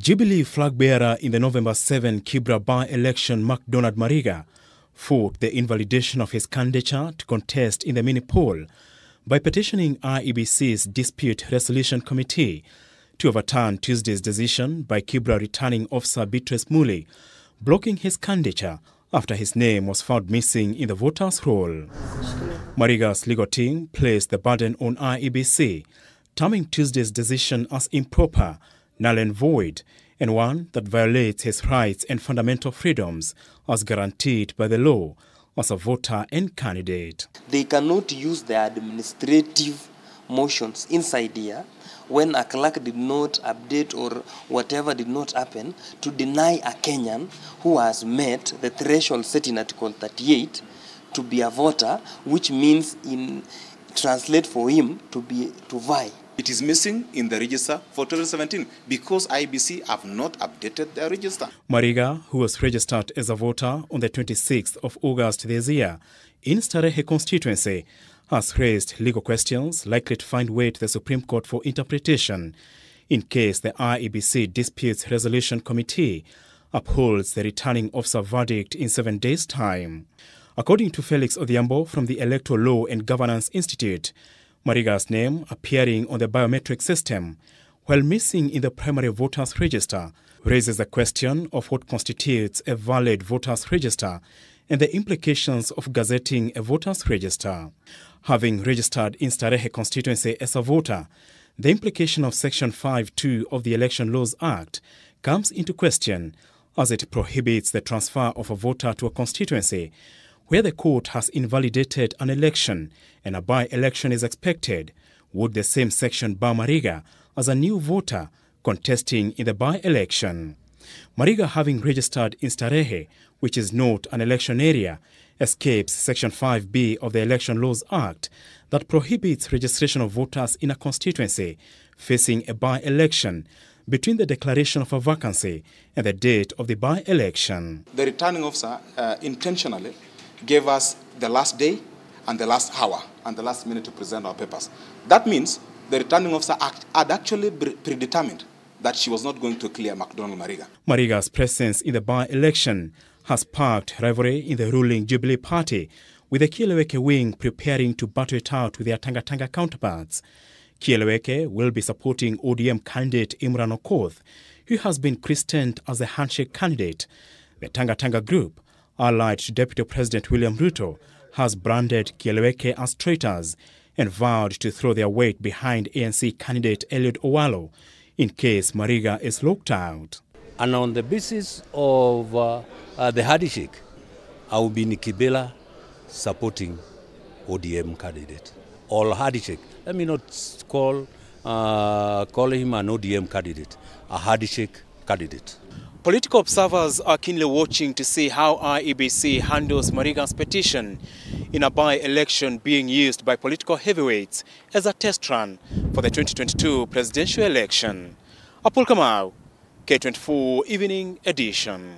Jubilee flag-bearer in the November 7 Kibra by-election MacDonald Mariga fought the invalidation of his candidature to contest in the mini-poll by petitioning IEBC's Dispute Resolution Committee to overturn Tuesday's decision by Kibra returning officer Beatrice Muli, blocking his candidature after his name was found missing in the voters' roll. Mariga's legal team placed the burden on IEBC, terming Tuesday's decision as improper, null and void, and one that violates his rights and fundamental freedoms as guaranteed by the law as a voter and candidate. They cannot use the administrative motions inside here when a clerk did not update or whatever did not happen to deny a Kenyan who has met the threshold set in Article 38 to be a voter, which means translate for him to vie. It is missing in the register for 2017 because IEBC have not updated their register. Mariga, who was registered as a voter on the 26th of August this year in Starehe constituency, has raised legal questions likely to find way to the Supreme Court for interpretation in case the IEBC Disputes Resolution Committee upholds the returning officer verdict in 7 days' time. According to Felix Odhiambo from the Electoral Law and Governance Institute, Mariga's name appearing on the biometric system while missing in the primary voters register raises the question of what constitutes a valid voters register and the implications of gazetting a voters register. Having registered in Starehe constituency as a voter, the implication of Section 5(2) of the Election Laws Act comes into question as it prohibits the transfer of a voter to a constituency where the court has invalidated an election and a by-election is expected. Would the same section bar Mariga as a new voter contesting in the by-election? Mariga, having registered in Starehe, which is not an election area, escapes Section 5(b) of the Election Laws Act that prohibits registration of voters in a constituency facing a by-election between the declaration of a vacancy and the date of the by-election. The returning officer intentionally gave us the last day and the last hour and the last minute to present our papers. That means the returning officer had actually predetermined that she was not going to clear MacDonald Mariga. Mariga's presence in the by-election has sparked rivalry in the ruling Jubilee Party, with the Kieleweke wing preparing to battle it out with their Tanga counterparts. Kieleweke will be supporting ODM candidate Imran Okoth, who has been christened as the handshake candidate. The Tanga group, allied to Deputy President William Ruto, has branded Kieleweke as traitors and vowed to throw their weight behind ANC candidate Eliud Owalo in case Mariga is locked out. And on the basis of the handshake, I will be in Kibra supporting ODM candidate. Or handshake. Let me not call him an ODM candidate, a handshake candidate. Political observers are keenly watching to see how IEBC handles Mariga's petition in a by-election being used by political heavyweights as a test run for the 2022 presidential election. Apul Kamau, K24 Evening Edition.